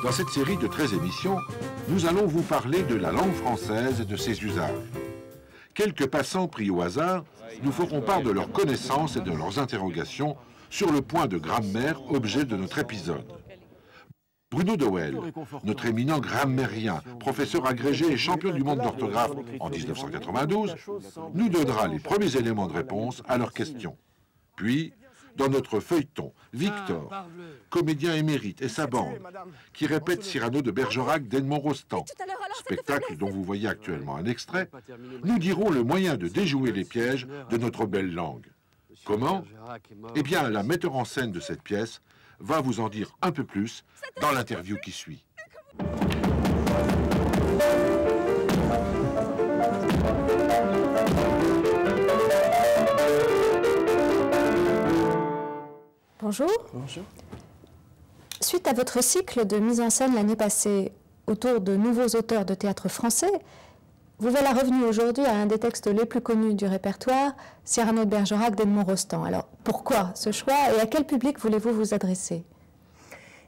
Dans cette série de 13 émissions, nous allons vous parler de la langue française et de ses usages. Quelques passants pris au hasard nous feront part de leurs connaissances et de leurs interrogations sur le point de grammaire, objet de notre épisode. Bruno Dowell, notre éminent grammairien, professeur agrégé et champion du monde d'orthographe en 1992, nous donnera les premiers éléments de réponse à leurs questions. Puis, dans notre feuilleton, Victor, comédien émérite, et sa bande, qui répète Cyrano de Bergerac d'Edmond Rostand, spectacle dont vous voyez actuellement un extrait, nous dirons le moyen de déjouer les pièges de notre belle langue. Comment? Eh bien, la metteur en scène de cette pièce va vous en dire un peu plus dans l'interview qui suit. Bonjour. Bonjour. Suite à votre cycle de mise en scène l'année passée autour de nouveaux auteurs de théâtre français, vous voilà revenu aujourd'hui à un des textes les plus connus du répertoire, Cyrano de Bergerac d'Edmond Rostand. Alors, pourquoi ce choix et à quel public voulez-vous vous adresser?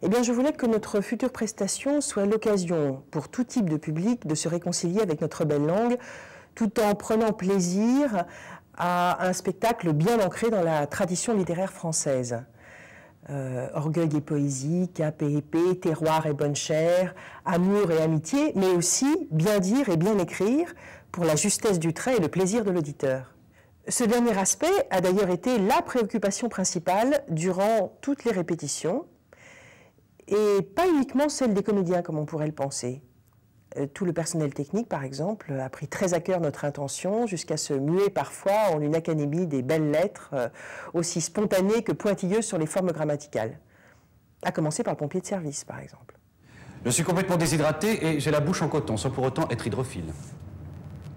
Eh bien, je voulais que notre future prestation soit l'occasion pour tout type de public de se réconcilier avec notre belle langue, tout en prenant plaisir à un spectacle bien ancré dans la tradition littéraire française. Orgueil et poésie, cap et épée, terroir et bonne chère, amour et amitié, mais aussi bien dire et bien écrire pour la justesse du trait et le plaisir de l'auditeur. Ce dernier aspect a d'ailleurs été la préoccupation principale durant toutes les répétitions, et pas uniquement celle des comédiens comme on pourrait le penser. Tout le personnel technique, par exemple, a pris très à cœur notre intention, jusqu'à se muer parfois en une académie des belles lettres, aussi spontanée que pointilleuse sur les formes grammaticales. À commencer par le pompier de service, par exemple. Je suis complètement déshydraté et j'ai la bouche en coton, sans pour autant être hydrophile.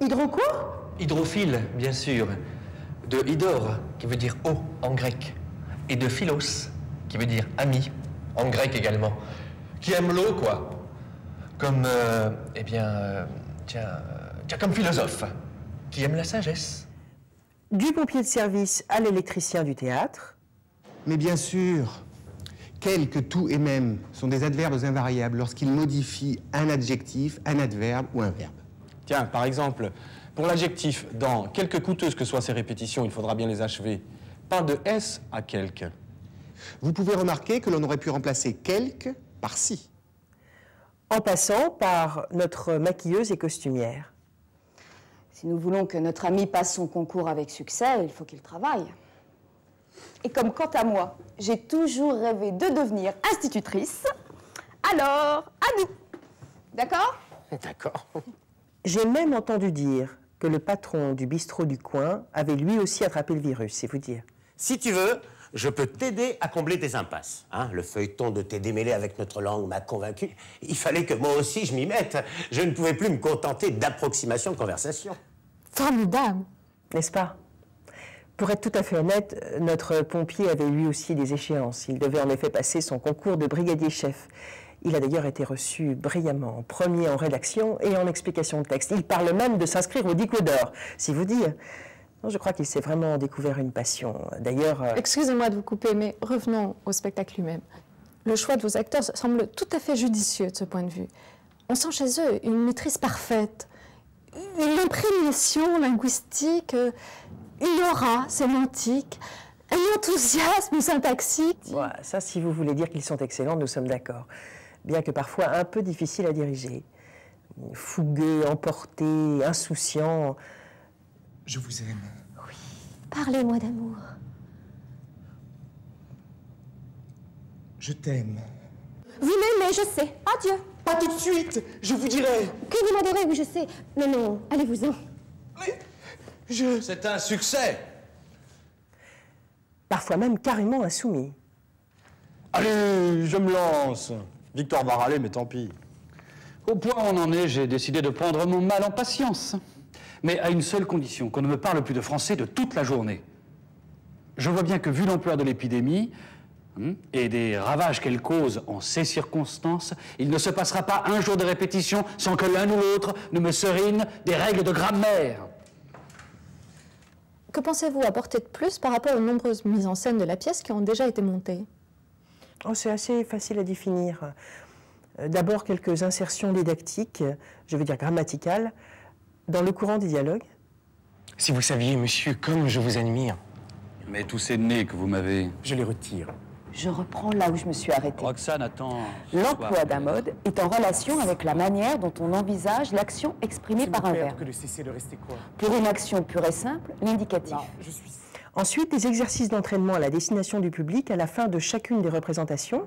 Hydro quoi? Hydrophile, bien sûr. De hydor, qui veut dire eau en grec. Et de philos, qui veut dire ami, en grec également. Qui aime l'eau, quoi. Comme, comme philosophe, qui aime la sagesse. Du pompier de service à l'électricien du théâtre. Mais bien sûr, quel que tout et même sont des adverbes invariables lorsqu'ils modifient un adjectif, un adverbe ou un verbe. Tiens, par exemple, pour l'adjectif, dans quelque coûteuses que soient ces répétitions, il faudra bien les achever. Pas de S à quelque. Vous pouvez remarquer que l'on aurait pu remplacer quelque par si. En passant par notre maquilleuse et costumière. Si nous voulons que notre ami passe son concours avec succès, il faut qu'il travaille. Et comme quant à moi, j'ai toujours rêvé de devenir institutrice, alors à nous. D'accord? D'accord. J'ai même entendu dire que le patron du bistrot du coin avait lui aussi attrapé le virus, c'est vous dire. Si tu veux, je peux t'aider à combler tes impasses. Hein, le feuilleton de tes démêlés avec notre langue m'a convaincu. Il fallait que moi aussi je m'y mette. Je ne pouvais plus me contenter d'approximations de conversation. Formidable. N'est-ce pas? Pour être tout à fait honnête, notre pompier avait lui aussi des échéances. Il devait en effet passer son concours de brigadier-chef. Il a d'ailleurs été reçu brillamment, premier en rédaction et en explication de texte. Il parle même de s'inscrire au Dico d'or, si vous dire. Non, je crois qu'il s'est vraiment découvert une passion. D'ailleurs... Excusez-moi de vous couper, mais revenons au spectacle lui-même. Le choix de vos acteurs semble tout à fait judicieux de ce point de vue. On sent chez eux une maîtrise parfaite, une imprégnation linguistique, une aura sémantique, un enthousiasme syntaxique. Ouais, ça, si vous voulez dire qu'ils sont excellents, nous sommes d'accord. Bien que parfois un peu difficile à diriger. Fougueux, emporté, insouciant. Je vous aime. Oui, parlez-moi d'amour. Je t'aime. Vous m'aimez, je sais. Adieu. Pas tout de suite, je vous dirai. Que vous m'adorez, oui, je sais. Non, non, allez-vous-en. Mais C'est un succès. Parfois même carrément insoumis. Allez, je me lance. Victor va râler, mais tant pis. Au point où on en est, j'ai décidé de prendre mon mal en patience. Mais à une seule condition, qu'on ne me parle plus de français de toute la journée. Je vois bien que, vu l'ampleur de l'épidémie et des ravages qu'elle cause en ces circonstances, il ne se passera pas un jour de répétition sans que l'un ou l'autre ne me serine des règles de grammaire. Que pensez-vous apporter de plus par rapport aux nombreuses mises en scène de la pièce qui ont déjà été montées? Oh, c'est assez facile à définir. D'abord, quelques insertions didactiques, je veux dire grammaticales, dans le courant des dialogues. Si vous saviez, monsieur, comme je vous admire. Mais tous ces nez que vous m'avez... Je les retire. Je reprends là où je me suis arrêtée. Roxane, attends. L'emploi d'un mode est en relation avec la manière dont on envisage l'action exprimée par un verbe. que de cesser de rester quoi? Pour une action pure et simple, l'indicatif. Je suis... Ensuite, des exercices d'entraînement à la destination du public à la fin de chacune des représentations,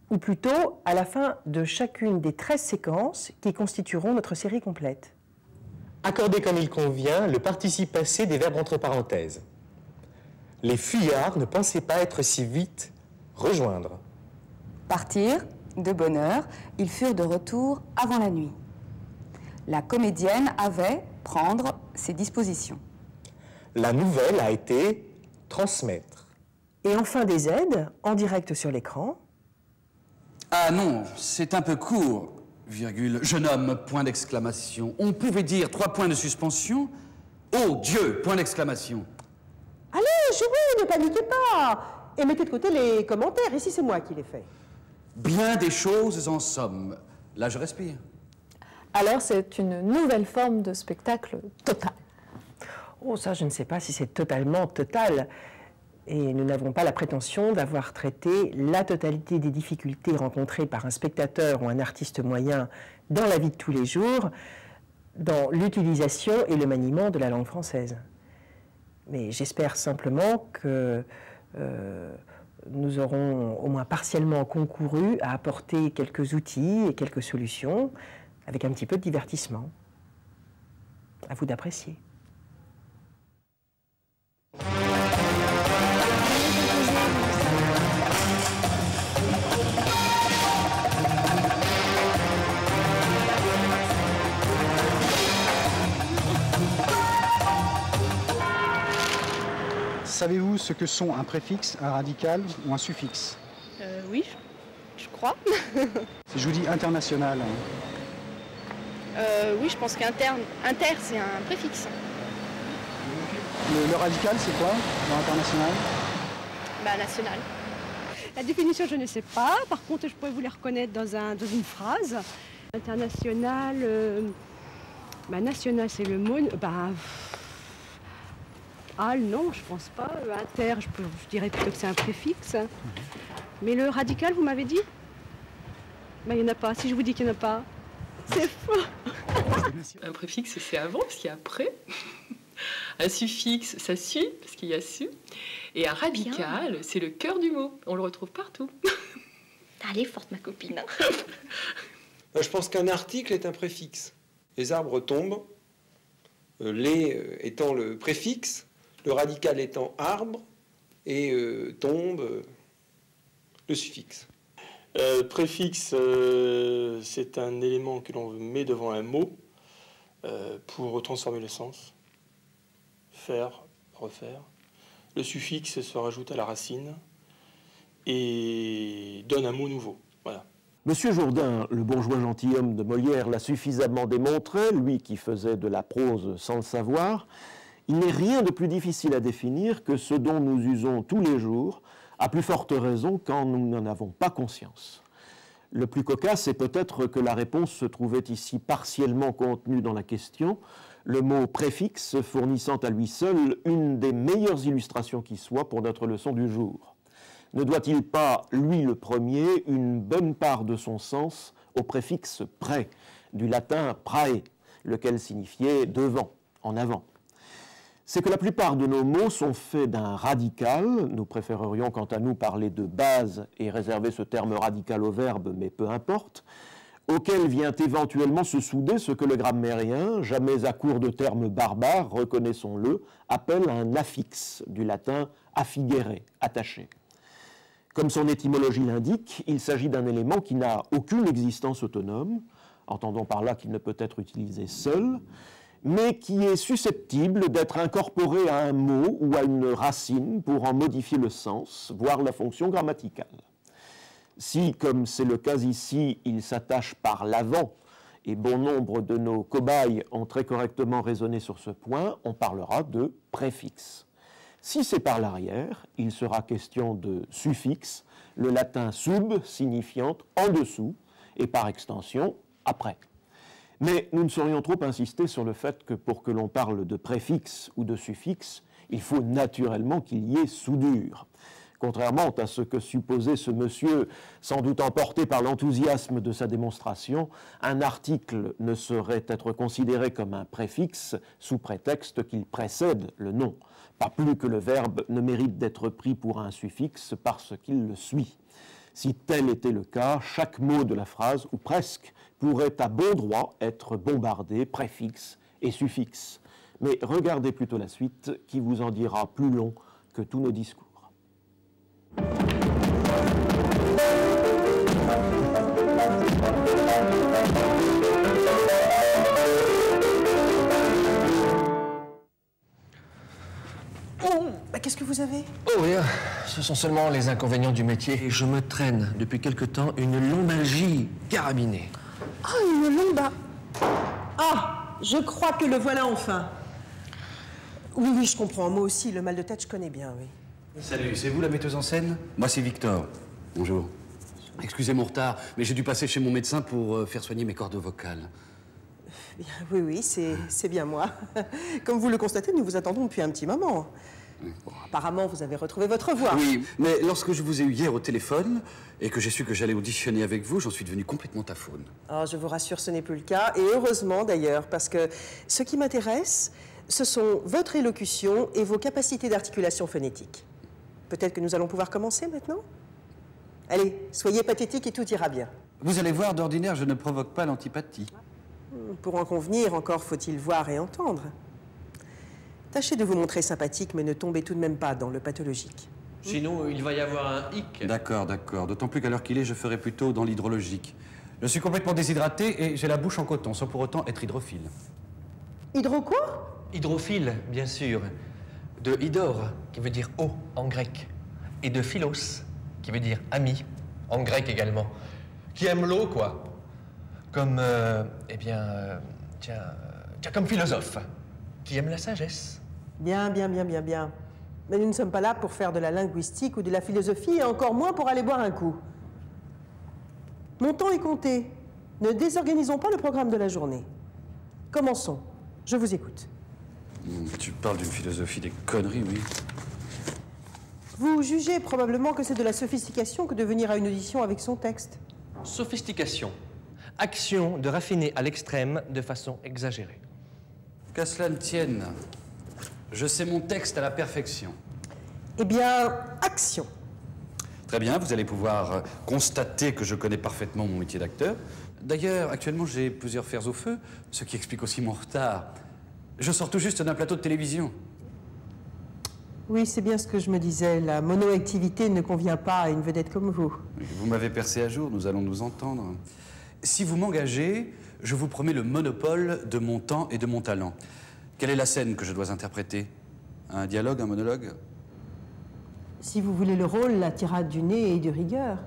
ou plutôt à la fin de chacune des 13 séquences qui constitueront notre série complète. Accordez comme il convient le participe passé des verbes entre parenthèses. Les fuyards ne pensaient pas être si vite rejoindre. Partir, de bonne heure, ils furent de retour avant la nuit. La comédienne avait prendre ses dispositions. La nouvelle a été transmettre. Et enfin des aides, en direct sur l'écran. Ah non, c'est un peu court, virgule, jeune homme, point d'exclamation. On pouvait dire 3 points de suspension. Oh Dieu, point d'exclamation. Allez, jouez, ne paniquez pas. Et mettez de côté les commentaires, ici c'est moi qui les fais. Bien des choses en somme. Là, je respire. Alors c'est une nouvelle forme de spectacle total. Oh, ça, je ne sais pas si c'est totalement total. Et nous n'avons pas la prétention d'avoir traité la totalité des difficultés rencontrées par un spectateur ou un artiste moyen dans la vie de tous les jours, dans l'utilisation et le maniement de la langue française. Mais j'espère simplement que nous aurons au moins partiellement concouru à apporter quelques outils et quelques solutions avec un petit peu de divertissement. À vous d'apprécier. Savez-vous ce que sont un préfixe, un radical ou un suffixe? Oui, je crois. Si je vous dis international. Oui, je pense qu'inter, c'est un préfixe. Le radical, c'est quoi dans international? Bah, national. La définition, je ne sais pas. Par contre, je pourrais vous les reconnaître dans une phrase. International, national, c'est le mot. Non, je pense pas. Inter, je dirais plutôt que c'est un préfixe. Mais le radical, vous m'avez dit? Il n'y en a pas. Si je vous dis qu'il n'y en a pas, c'est faux. Un préfixe, c'est avant, parce qu'il y a après. Un suffixe, ça suit, parce qu'il y a su. Et un radical, c'est le cœur du mot. On le retrouve partout. Elle est forte, ma copine. Je pense qu'un article est un préfixe. Les arbres tombent, les étant le préfixe, le radical étant arbre, et tombe, le suffixe. Préfixe, c'est un élément que l'on met devant un mot pour transformer le sens. Faire, refaire. Le suffixe se rajoute à la racine et donne un mot nouveau. Voilà. Monsieur Jourdain, le bourgeois gentilhomme de Molière, l'a suffisamment démontré, lui qui faisait de la prose sans le savoir. Il n'est rien de plus difficile à définir que ce dont nous usons tous les jours, à plus forte raison quand nous n'en avons pas conscience. Le plus cocasse est peut-être que la réponse se trouvait ici partiellement contenue dans la question, le mot préfixe fournissant à lui seul une des meilleures illustrations qui soit pour notre leçon du jour. Ne doit-il pas, lui le premier, une bonne part de son sens au préfixe pré, du latin prae, lequel signifiait devant, en avant? C'est que la plupart de nos mots sont faits d'un radical, nous préférerions quant à nous parler de base et réserver ce terme radical au verbe, mais peu importe, auquel vient éventuellement se souder ce que le grammairien, jamais à court de termes barbares, reconnaissons-le, appelle un affixe, du latin affigere, attaché. Comme son étymologie l'indique, il s'agit d'un élément qui n'a aucune existence autonome, entendons par là qu'il ne peut être utilisé seul, mais qui est susceptible d'être incorporé à un mot ou à une racine pour en modifier le sens, voire la fonction grammaticale. Si, comme c'est le cas ici, il s'attache par l'avant, et bon nombre de nos cobayes ont très correctement raisonné sur ce point, on parlera de préfixe. Si c'est par l'arrière, il sera question de suffixe, le latin sub signifiant en dessous, et par extension, après. Mais nous ne saurions trop insister sur le fait que pour que l'on parle de préfixe ou de suffixe, il faut naturellement qu'il y ait soudure. Contrairement à ce que supposait ce monsieur, sans doute emporté par l'enthousiasme de sa démonstration, un article ne saurait être considéré comme un préfixe sous prétexte qu'il précède le nom, pas plus que le verbe ne mérite d'être pris pour un suffixe parce qu'il le suit. Si tel était le cas, chaque mot de la phrase, ou presque, pourrait à bon droit être bombardé préfixe et suffixe. Mais regardez plutôt la suite qui vous en dira plus long que tous nos discours. Oh, bah qu'est-ce que vous avez? Oh rien, ce sont seulement les inconvénients du métier. Et je me traîne depuis quelque temps une lombalgie carabinée. Ah, une lomba. Ah, je crois que le voilà enfin. Oui, oui, je comprends. Moi aussi, le mal de tête, je connais bien, oui. Salut, c'est vous la metteuse en scène? Moi, c'est Victor. Bonjour. Excusez mon retard, mais j'ai dû passer chez mon médecin pour faire soigner mes cordes vocales. Bien, oui, oui, c'est bien moi. Comme vous le constatez, nous vous attendons depuis un petit moment. Bon, apparemment, vous avez retrouvé votre voix. Oui, mais lorsque je vous ai eu hier au téléphone et que j'ai su que j'allais auditionner avec vous, j'en suis devenu complètement taphone. Oh, je vous rassure, ce n'est plus le cas, et heureusement d'ailleurs, parce que ce qui m'intéresse, ce sont votre élocution et vos capacités d'articulation phonétique. Peut-être que nous allons pouvoir commencer maintenant? Allez, soyez pathétique et tout ira bien. Vous allez voir, d'ordinaire, je ne provoque pas l'antipathie. Pour en convenir, encore faut-il voir et entendre. Tâchez de vous montrer sympathique, mais ne tombez tout de même pas dans le pathologique. Sinon, il va y avoir un hic. D'accord, d'accord. D'autant plus qu'à l'heure qu'il est, je ferai plutôt dans l'hydrologique. Je suis complètement déshydraté et j'ai la bouche en coton, sans pour autant être hydrophile. Hydro quoi? Hydrophile, bien sûr. De hydor, qui veut dire eau en grec. Et de philos, qui veut dire ami, en grec également. Qui aime l'eau, quoi. Comme, comme philosophe. Qui aime la sagesse. Bien, bien, bien, bien, bien. Mais nous ne sommes pas là pour faire de la linguistique ou de la philosophie, et encore moins pour aller boire un coup. Mon temps est compté. Ne désorganisons pas le programme de la journée. Commençons. Je vous écoute. Tu parles d'une philosophie des conneries, oui. Vous jugez probablement que c'est de la sophistication que de venir à une audition avec son texte. Sophistication. Action de raffiner à l'extrême de façon exagérée. Qu'à cela ne tienne, je sais mon texte à la perfection. Eh bien, action. Très bien, vous allez pouvoir constater que je connais parfaitement mon métier d'acteur. D'ailleurs, actuellement, j'ai plusieurs fers au feu, ce qui explique aussi mon retard. Je sors tout juste d'un plateau de télévision. Oui, c'est bien ce que je me disais. La monoactivité ne convient pas à une vedette comme vous. Vous m'avez percé à jour, nous allons nous entendre. Si vous m'engagez, je vous promets le monopole de mon temps et de mon talent. Quelle est la scène que je dois interpréter? Un dialogue, un monologue? Si vous voulez le rôle, la tirade du nez et du rigueur.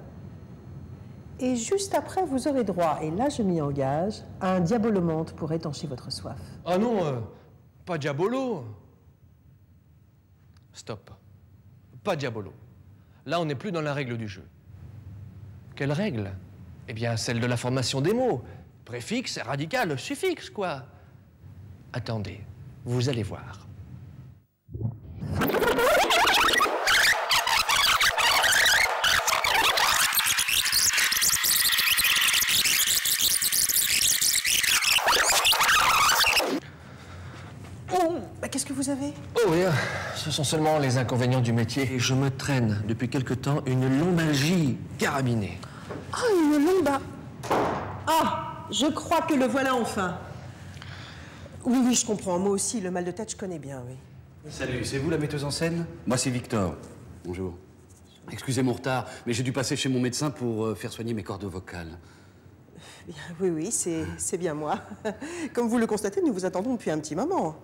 Et juste après, vous aurez droit, et là je m'y engage, à un diabolomante pour étancher votre soif. Ah non, pas diabolo. Stop. Pas diabolo. Là, on n'est plus dans la règle du jeu. Quelle règle? Eh bien, celle de la formation des mots. Préfixe, radical, suffixe, quoi. Attendez, vous allez voir. Oh, bah qu'est-ce que vous avez? Oh rien, ce sont seulement les inconvénients du métier. Et je me traîne depuis quelque temps une lombalgie carabinée. Ah, une lomba. Ah, je crois que le voilà enfin. Oui, oui, je comprends. Moi aussi, le mal de tête, je connais bien, oui. Salut, c'est vous la metteuse en scène? Moi, c'est Victor. Bonjour. Excusez mon retard, mais j'ai dû passer chez mon médecin pour faire soigner mes cordes vocales. Bien, oui, oui, c'est bien moi. Comme vous le constatez, nous vous attendons depuis un petit moment.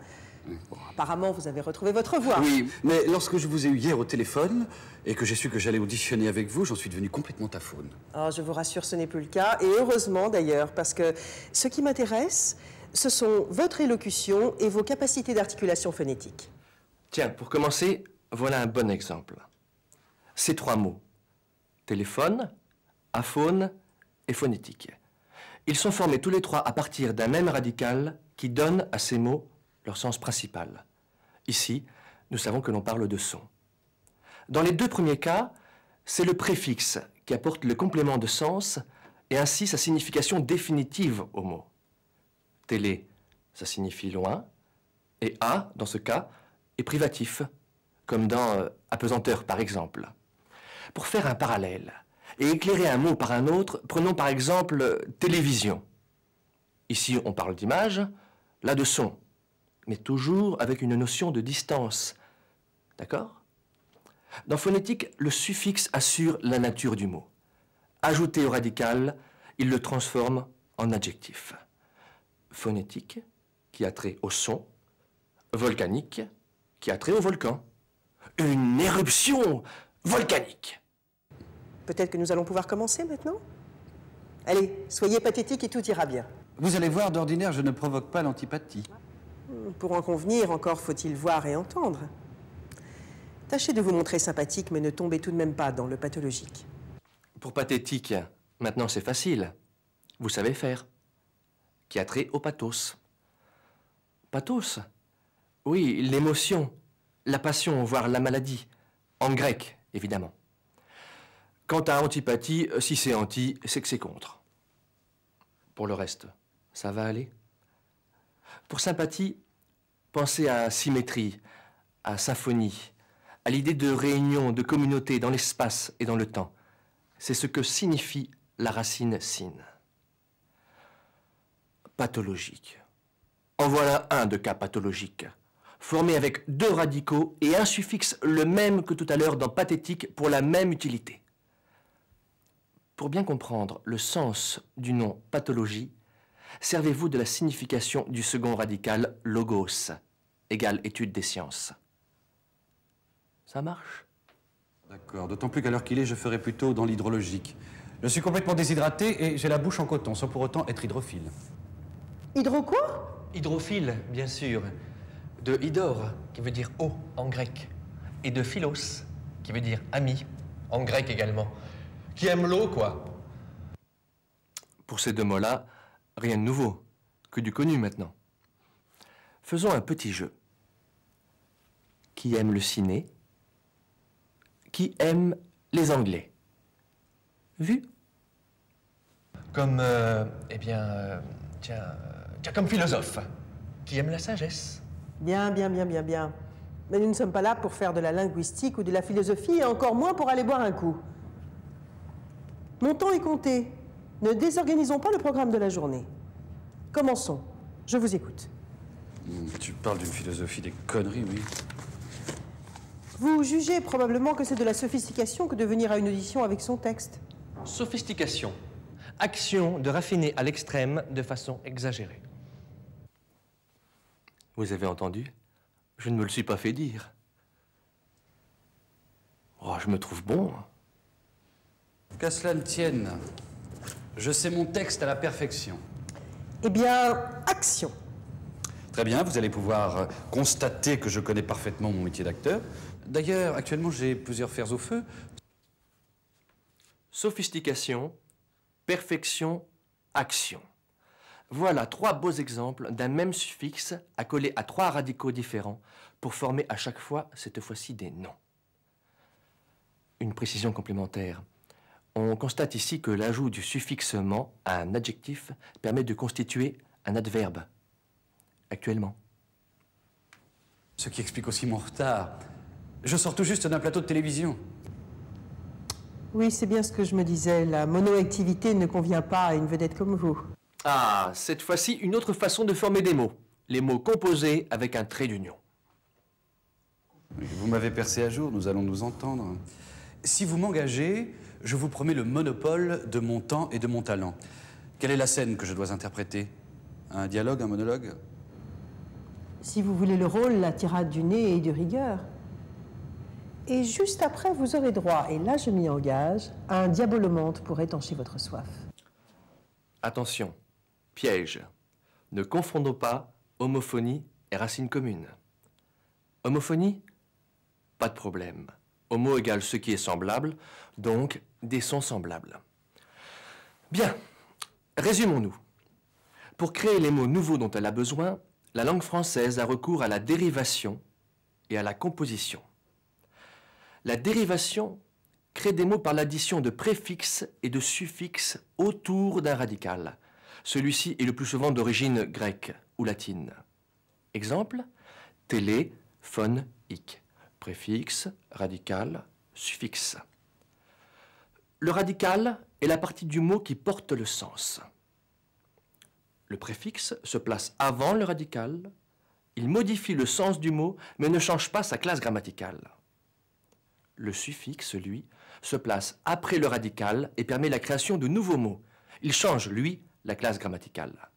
Bon, apparemment, vous avez retrouvé votre voix. Oui, mais lorsque je vous ai eu hier au téléphone et que j'ai su que j'allais auditionner avec vous, j'en suis devenu complètement taphone. Oh, je vous rassure, ce n'est plus le cas, et heureusement d'ailleurs, parce que ce qui m'intéresse, ce sont votre élocution et vos capacités d'articulation phonétique. Tiens, pour commencer, voilà un bon exemple. Ces trois mots. Téléphone, aphone, et phonétique. Ils sont formés tous les trois à partir d'un même radical qui donne à ces mots leur sens principal. Ici, nous savons que l'on parle de son. Dans les deux premiers cas, c'est le préfixe qui apporte le complément de sens et ainsi sa signification définitive au mot. Télé, ça signifie loin, et à, dans ce cas, est privatif, comme dans apesanteur par exemple. Pour faire un parallèle et éclairer un mot par un autre, prenons par exemple télévision. Ici, on parle d'image, là de son, mais toujours avec une notion de distance. D'accord? Dans phonétique, le suffixe assure la nature du mot. Ajouté au radical, il le transforme en adjectif. Phonétique, qui a trait au son, volcanique, qui a trait au volcan. Une éruption volcanique. Peut-être que nous allons pouvoir commencer maintenant? Allez, soyez pathétique et tout ira bien. Vous allez voir, d'ordinaire, je ne provoque pas l'antipathie. Pour en convenir, encore faut-il voir et entendre. Tâchez de vous montrer sympathique, mais ne tombez tout de même pas dans le pathologique. Pour pathétique, maintenant c'est facile. Vous savez faire. Qui a trait au pathos. Pathos? Oui, l'émotion, la passion, voire la maladie. En grec, évidemment. Quant à antipathie, si c'est anti, c'est que c'est contre. Pour le reste, ça va aller? Pour sympathie, pensez à symétrie, à symphonie, à l'idée de réunion, de communauté dans l'espace et dans le temps. C'est ce que signifie la racine sine. Pathologique. En voilà un de cas pathologique, formé avec deux radicaux et un suffixe le même que tout à l'heure dans pathétique pour la même utilité. Pour bien comprendre le sens du nom pathologie, servez-vous de la signification du second radical logos, égale étude des sciences. Ça marche? D'accord, d'autant plus qu'à l'heure qu'il est, je ferai plutôt dans l'hydrologique. Je suis complètement déshydraté et j'ai la bouche en coton, sans pour autant être hydrophile. Hydro quoi? Hydrophile, bien sûr. De hydor, qui veut dire eau en grec. Et de philos, qui veut dire ami, en grec également. Qui aime l'eau, quoi. Pour ces deux mots-là, rien de nouveau, que du connu maintenant. Faisons un petit jeu. Qui aime le ciné? Qui aime les Anglais? Vu? Comme, tiens, comme philosophe. Qui aime la sagesse? Bien, bien, bien, bien, bien. Mais nous ne sommes pas là pour faire de la linguistique ou de la philosophie, et encore moins pour aller boire un coup. Mon temps est compté. Ne désorganisons pas le programme de la journée. Commençons. Je vous écoute. Tu parles d'une philosophie des conneries, oui. Vous jugez probablement que c'est de la sophistication que de venir à une audition avec son texte. Sophistication. Action de raffiner à l'extrême de façon exagérée. Vous avez entendu? Je ne me le suis pas fait dire. Oh, je me trouve bon. Qu'à cela ne tienne, je sais mon texte à la perfection. Eh bien, action. Très bien, vous allez pouvoir constater que je connais parfaitement mon métier d'acteur. D'ailleurs, actuellement, j'ai plusieurs fers au feu. Sophistication, perfection, action. Voilà trois beaux exemples d'un même suffixe accolé à trois radicaux différents pour former à chaque fois, cette fois-ci, des noms. Une précision complémentaire. On constate ici que l'ajout du suffixe ment à un adjectif permet de constituer un adverbe. Actuellement. Ce qui explique aussi mon retard. Je sors tout juste d'un plateau de télévision. Oui, c'est bien ce que je me disais. La monoactivité ne convient pas à une vedette comme vous. Ah, cette fois-ci, une autre façon de former des mots. Les mots composés avec un trait d'union. Vous m'avez percé à jour, nous allons nous entendre. Si vous m'engagez, je vous promets le monopole de mon temps et de mon talent. Quelle est la scène que je dois interpréter? Un dialogue, un monologue? Si vous voulez le rôle, la tirade du nez et de rigueur. Et juste après, vous aurez droit, et là je m'y engage, à un diabolomante pour étancher votre soif. Attention, piège. Ne confondons pas homophonie et racine commune. Homophonie? Pas de problème. Homo égale ce qui est semblable, donc des sons semblables. Bien, résumons-nous. Pour créer les mots nouveaux dont elle a besoin, la langue française a recours à la dérivation et à la composition. La dérivation crée des mots par l'addition de préfixes et de suffixes autour d'un radical. Celui-ci est le plus souvent d'origine grecque ou latine. Exemple, télé, phone, ic. Préfixe, radical, suffixe. Le radical est la partie du mot qui porte le sens. Le préfixe se place avant le radical, il modifie le sens du mot, mais ne change pas sa classe grammaticale. Le suffixe, lui, se place après le radical et permet la création de nouveaux mots. Il change, lui, la classe grammaticale.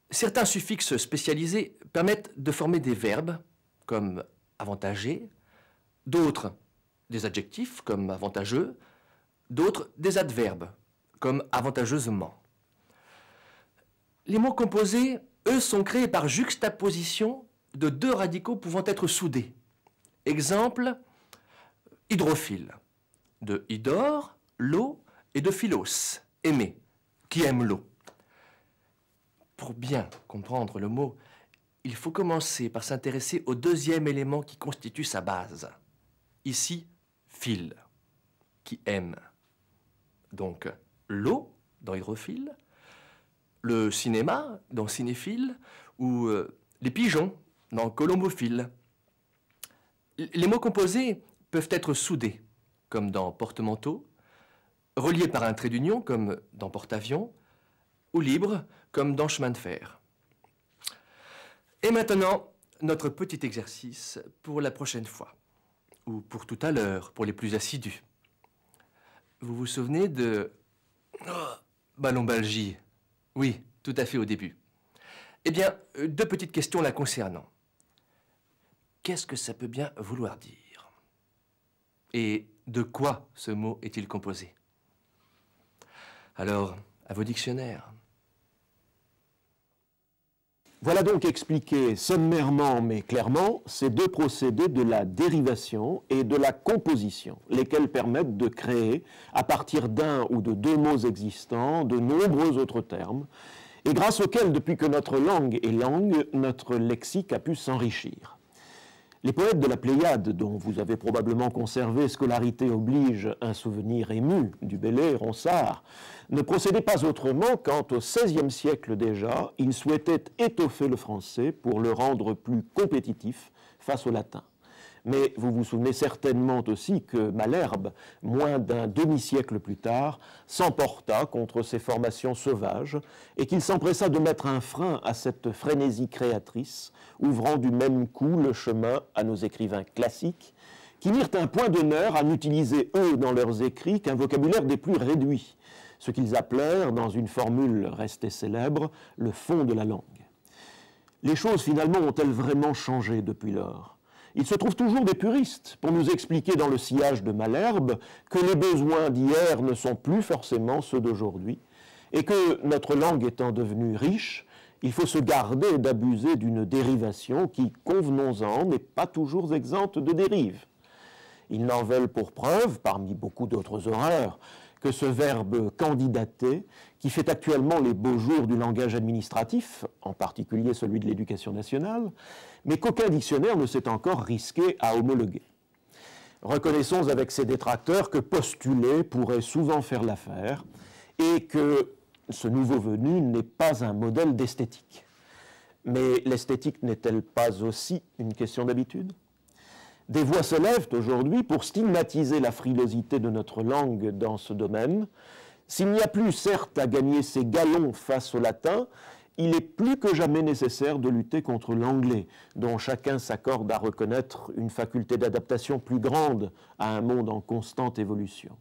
Certains suffixes spécialisés permettent de former des verbes, comme avantagé, d'autres des adjectifs, comme avantageux, d'autres des adverbes, comme avantageusement. Les mots composés, eux, sont créés par juxtaposition de deux radicaux pouvant être soudés. Exemple, hydrophile, de hydore, l'eau, et de philos, aimer, qui aime l'eau. Pour bien comprendre le mot, il faut commencer par s'intéresser au deuxième élément qui constitue sa base. Ici, phile, qui aime. Donc, l'eau, dans hydrophile, le cinéma, dans cinéphile, ou les pigeons, dans colombophile. Les mots composés peuvent être soudés, comme dans porte-manteau, reliés par un trait d'union, comme dans porte-avions, ou libres, comme dans chemin de fer. Et maintenant, notre petit exercice pour la prochaine fois, ou pour tout à l'heure, pour les plus assidus. Vous vous souvenez de ballonbalgie? Oui, tout à fait au début. Eh bien, deux petites questions la concernant. Qu'est-ce que ça peut bien vouloir dire? Et de quoi ce mot est-il composé? Alors, à vos dictionnaires. Voilà donc expliqué sommairement mais clairement ces deux procédés de la dérivation et de la composition, lesquels permettent de créer, à partir d'un ou de deux mots existants, de nombreux autres termes, et grâce auxquels, depuis que notre langue est langue, notre lexique a pu s'enrichir. Les poètes de la Pléiade, dont vous avez probablement conservé, scolarité oblige, un souvenir ému du Bellay, Ronsard, ne procédaient pas autrement quand, au XVIe siècle déjà, ils souhaitaient étoffer le français pour le rendre plus compétitif face au latin. Mais vous vous souvenez certainement aussi que Malherbe, moins d'un demi-siècle plus tard, s'emporta contre ces formations sauvages et qu'il s'empressa de mettre un frein à cette frénésie créatrice, ouvrant du même coup le chemin à nos écrivains classiques, qui mirent un point d'honneur à n'utiliser, eux, dans leurs écrits, qu'un vocabulaire des plus réduits, ce qu'ils appelèrent, dans une formule restée célèbre, le fond de la langue. Les choses, finalement, ont-elles vraiment changé depuis lors? Il se trouve toujours des puristes pour nous expliquer dans le sillage de Malherbe que les besoins d'hier ne sont plus forcément ceux d'aujourd'hui et que, notre langue étant devenue riche, il faut se garder d'abuser d'une dérivation qui, convenons-en, n'est pas toujours exempte de dérives. Ils n'en veulent pour preuve, parmi beaucoup d'autres horreurs, que ce verbe candidater, qui fait actuellement les beaux jours du langage administratif, en particulier celui de l'éducation nationale, mais qu'aucun dictionnaire ne s'est encore risqué à homologuer. Reconnaissons avec ses détracteurs que postuler pourrait souvent faire l'affaire et que ce nouveau venu n'est pas un modèle d'esthétique. Mais l'esthétique n'est-elle pas aussi une question d'habitude ? Des voix se lèvent aujourd'hui pour stigmatiser la frilosité de notre langue dans ce domaine. S'il n'y a plus, certes, à gagner ses galons face au latin, il est plus que jamais nécessaire de lutter contre l'anglais, dont chacun s'accorde à reconnaître une faculté d'adaptation plus grande à un monde en constante évolution.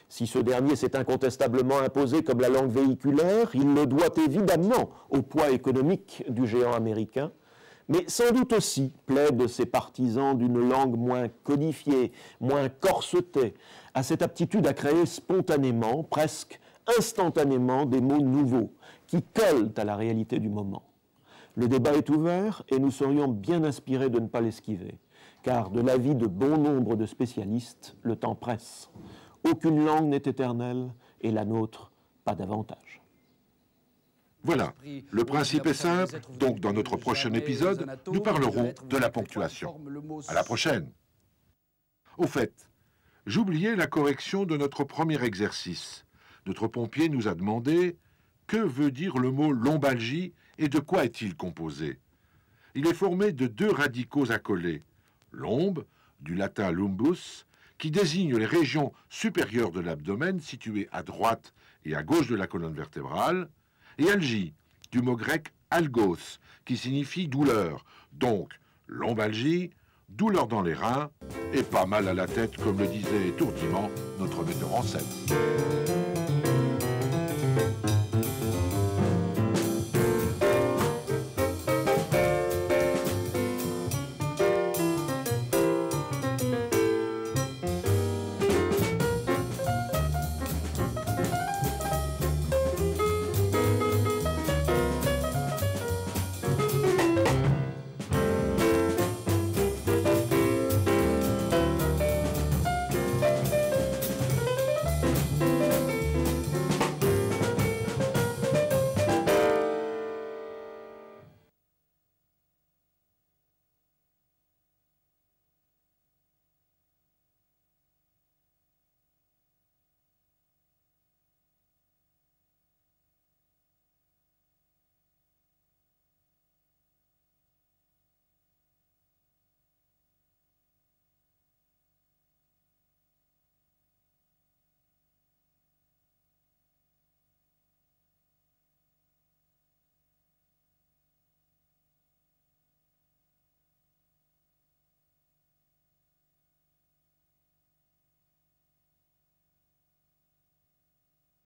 Si ce dernier s'est incontestablement imposé comme la langue véhiculaire, il le doit évidemment au poids économique du géant américain, mais sans doute aussi plaident ses partisans d'une langue moins codifiée, moins corsetée, à cette aptitude à créer spontanément, presque instantanément, des mots nouveaux, qui collent à la réalité du moment. Le débat est ouvert et nous serions bien inspirés de ne pas l'esquiver, car de l'avis de bon nombre de spécialistes, le temps presse. Aucune langue n'est éternelle et la nôtre pas davantage. Voilà, le principe est simple, donc dans notre prochain épisode, nous parlerons de la ponctuation. À la prochaine. Au fait, j'oubliais la correction de notre premier exercice. Notre pompier nous a demandé « Que veut dire le mot lombalgie et de quoi est-il composé ?» Il est formé de deux radicaux accolés. Lombe, du latin lumbus, qui désigne les régions supérieures de l'abdomen situées à droite et à gauche de la colonne vertébrale, et algie, du mot grec algos, qui signifie douleur. Donc, lombalgie, douleur dans les reins, et pas mal à la tête, comme le disait étourdiment notre metteur en scène.